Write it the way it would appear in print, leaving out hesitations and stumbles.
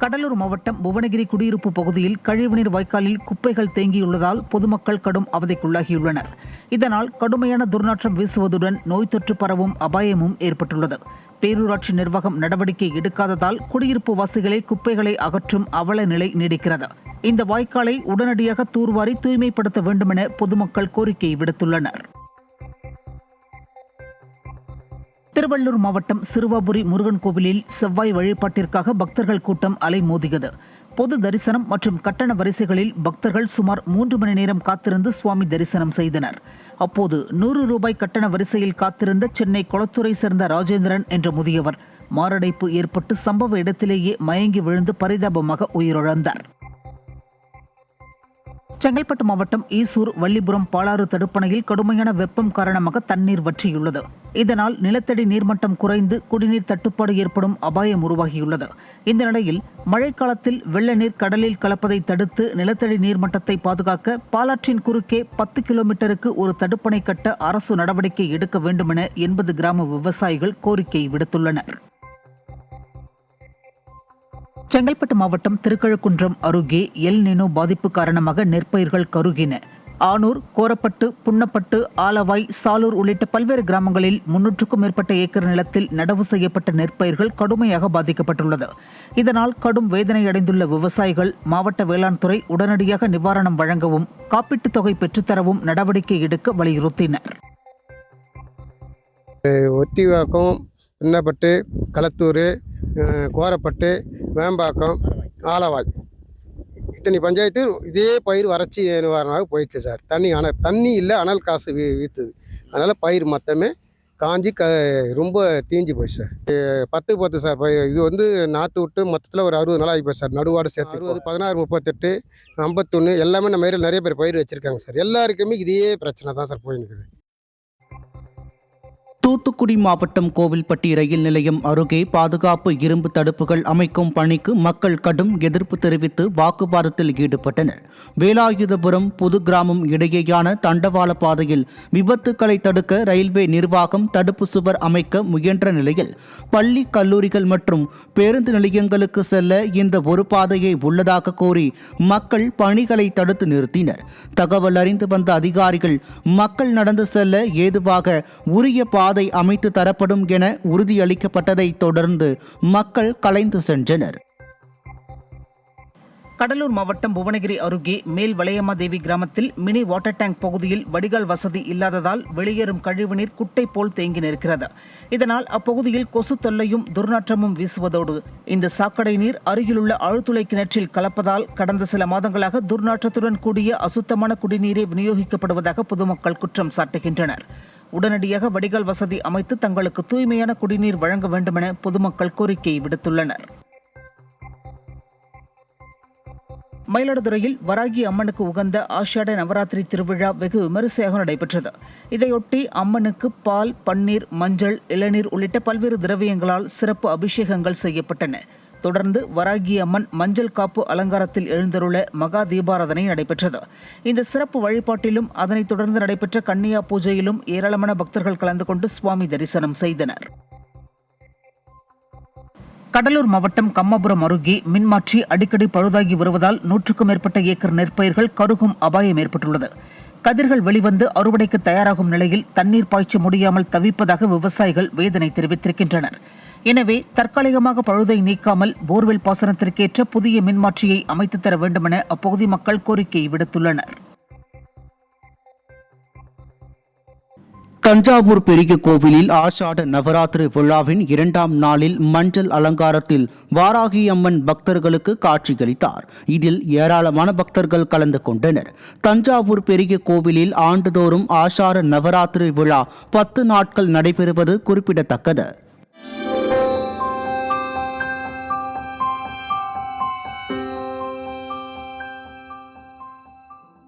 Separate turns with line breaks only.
கடலூர் மாவட்டம் புவனகிரி குடியிருப்பு பகுதியில் கழிவுநீர் வாய்க்காலில் குப்பைகள் தேங்கியுள்ளதால் பொதுமக்கள் கடும் அவதிக்குள்ளாகியுள்ளனர். இதனால் கடுமையான துர்நாற்றம் வீசுவதுடன் நோய் தொற்று பரவும் அபாயமும் ஏற்பட்டுள்ளது. பேரூராட்சி நிர்வாகம் நடவடிக்கை எடுக்காததால் குடியிருப்பு வாசிகளே குப்பைகளை அகற்றும் அவல நிலை நீடிக்கிறது. இந்த வாய்க்காலை உடனடியாக தூர்வாரி தூய்மைப்படுத்த வேண்டுமென பொதுமக்கள் கோரிக்கை விடுத்துள்ளனர். திருவள்ளூர் மாவட்டம் சிறுவாபுரி முருகன் கோவிலில் செவ்வாய் வழிபாட்டிற்காக பக்தர்கள் கூட்டம் அலைமோதியது. பொது தரிசனம் மற்றும் கட்டண வரிசைகளில் பக்தர்கள் சுமார் 3 மணி நேரம் காத்திருந்து சுவாமி தரிசனம் செய்தனர். அப்போது 100 ரூபாய் கட்டண வரிசையில் காத்திருந்த சென்னை கொளத்தூரை சேர்ந்த ராஜேந்திரன் என்ற முதியவர் மாரடைப்பு ஏற்பட்டு சம்பவ இடத்திலேயே மயங்கி விழுந்து பரிதாபமாக உயிரிழந்தார். செங்கல்பட்டு மாவட்டம் ஈசூர் வள்ளிபுரம் பாலாறு தடுப்பணையில் கடுமையான வெப்பம் காரணமாக தண்ணீர் வற்றியுள்ளது. இதனால் நிலத்தடி நீர்மட்டம் குறைந்து குடிநீர் தட்டுப்பாடு ஏற்படும் அபாயம் உருவாகியுள்ளது. இந்த நிலையில் மழைக்காலத்தில் வெள்ள நீர் கடலில் கலப்பதை தடுத்து நிலத்தடி நீர்மட்டத்தை பாதுகாக்க பாலாற்றின் குறுக்கே 10 கிலோமீட்டருக்கு ஒரு தடுப்பணை கட்ட அரசு நடவடிக்கை எடுக்க வேண்டுமென 80 கிராம விவசாயிகள் கோரிக்கை விடுத்துள்ளனர். செங்கல்பட்டு மாவட்டம் திருக்கழுக்குன்றம் அருகே எல் நினோ பாதிப்பு காரணமாக நெற்பயிர்கள் கருகின. ஆனூர், கோரப்பட்டு, புன்னப்பட்டு, ஆலவாய், சாலூர் உள்ளிட்ட பல்வேறு கிராமங்களில் 300க்கும் மேற்பட்ட ஏக்கர் நிலத்தில் நடவு செய்யப்பட்ட நெற்பயிர்கள் கடுமையாக பாதிக்கப்பட்டுள்ளது. இதனால் கடும் வேதனையடைந்துள்ள விவசாயிகள் மாவட்ட வேளாண் துறை உடனடியாக நிவாரணம் வழங்கவும் காப்பீட்டுத் தொகை பெற்றுத்தரவும் நடவடிக்கை எடுக்க வலியுறுத்தினர்.
ஒத்திவாக்கம், புன்னப்பட்டு, களத்தூர், கோரப்பட்டு, வேம்பாக்கம், ஆலவாய் இத்தனை பஞ்சாயத்து இதே பயிர் வறட்சி நிவாரணமாக போயிடுச்சு சார். தண்ணி இல்லை, அனல் காசு வீத்துது. அதனால் பயிர் மொத்தமே காஞ்சி ரொம்ப தீஞ்சு போச்சு சார். 10 சார் பயிர். இது நாற்று விட்டு மொத்தத்தில் ஒரு 60 நாள் ஆகி போச்சு சார். நடுவாடு சேர்த்து 60, 16, 38, 51 எல்லாமே நம்ம ஏரியாவில் நிறைய பேர் பயிர் வச்சுருக்காங்க சார். எல்லாருக்குமே இதே பிரச்சனை தான் சார் போயின்னு.
தூத்துக்குடி மாவட்டம் கோவில்பட்டி ரயில் நிலையம் அருகே பாதுகாப்பு இரும்பு தடுப்புகள் அமைக்கும் பணிக்கு மக்கள் கடும் எதிர்ப்பு தெரிவித்து வாக்குவாதத்தில் ஈடுபட்டனர். வேலாயுதபுரம் புது கிராமம் இடையேயான தண்டவாள பாதையில் விபத்துக்களை தடுக்க ரயில்வே நிர்வாகம் தடுப்பு சுவர் அமைக்க முயன்ற நிலையில் பள்ளி, கல்லூரிகள் மற்றும் பேருந்து நிலையங்களுக்கு செல்ல இந்த ஒரு பாதையை உள்ளதாக கூறி மக்கள் பணிகளை தடுத்து நிறுத்தினர். தகவல் அறிந்து வந்த அதிகாரிகள் மக்கள் நடந்து செல்ல ஏதுவாக உரிய பாதை அமைத்து தரப்படும் என உறுதியளிக்கப்பட்டதை தொடர்ந்து மக்கள் கலைந்து சென்றனர்.
கடலூர் மாவட்டம் புவனகிரி அருகே மேல் வளையம்மாதேவி கிராமத்தில் மினி வாட்டர் டேங்க் பகுதியில் வடிகால் வசதி இல்லாததால் வெளியேறும் கழிவுநீர் குட்டை போல் தேங்கி நிற்கிறது. இதனால் அப்பகுதியில் கொசு தொல்லையும் துர்நாற்றமும் வீசுவதோடு இந்த சாக்கடை நீர் அருகிலுள்ள ஆழ்துளை கிணற்றில் கலப்பதால் கடந்த சில மாதங்களாக துர்நாற்றத்துடன் கூடிய அசுத்தமான குடிநீரே விநியோகிக்கப்படுவதாக பொதுமக்கள் குற்றம் சாட்டுகின்றனர். உடனடியாக வடிகால் வசதி அமைத்து தங்களுக்கு தூய்மையான குடிநீர் வழங்க வேண்டுமென பொதுமக்கள் கோரிக்கை விடுத்துள்ளனர். மயிலாடுதுறையில் வராகி அம்மனுக்கு உகந்த ஆஷாட நவராத்திரி திருவிழா வெகு விமரிசையாக நடைபெற்றது. இதையொட்டி அம்மனுக்கு பால், பன்னீர், மஞ்சள், இளநீர் உள்ளிட்ட பல்வேறு திரவியங்களால் சிறப்பு அபிஷேகங்கள் செய்யப்பட்டன. தொடர்ந்து வராகி அம்மன் மஞ்சள் காப்பு அலங்காரத்தில் எழுந்தருள மகா தீபாராதனை நடைபெற்றது. இந்த சிறப்பு வழிபாட்டிலும் அதனைத் தொடர்ந்து நடைபெற்ற கன்னியா பூஜையிலும் ஏராளமான பக்தர்கள் கலந்து கொண்டு சுவாமி தரிசனம் செய்தனர். கடலூர் மாவட்டம் கம்மாபுரம் அருகே மின்மாற்றி அடிக்கடி பழுதாகி வருவதால் 100க்கும் மேற்பட்ட ஏக்கர் நெற்பயிர்கள் கருகும் அபாயம் ஏற்பட்டுள்ளது. கதிர்கள் வெளிவந்து அறுவடைக்கு தயாராகும் நிலையில் தண்ணீர் பாய்ச்ச முடியாமல் தவிப்பதாக விவசாயிகள் வேதனை தெரிவித்திருக்கின்றனர். எனவே தற்காலிகமாக பழுதை நீக்காமல் போர்வெல் பாசனத்திற்கேற்ற புதிய மின்மாற்றியை அமைத்து தர வேண்டுமென அப்பகுதி மக்கள் கோரிக்கை விடுத்துள்ளனர்.
தஞ்சாவூர் பெரிய கோவிலில் ஆஷாட நவராத்திரி விழாவின் 2ஆம் நாளில் மஞ்சள் அலங்காரத்தில் வாராகி அம்மன் பக்தர்களுக்கு காட்சியளித்தார். இதில் ஏராளமான பக்தர்கள் கலந்து கொண்டனர். தஞ்சாவூர் பெரிய கோவிலில் ஆண்டுதோறும் ஆஷாட நவராத்திரி விழா 10 நாட்கள் நடைபெறுவது குறிப்பிடத்தக்கது.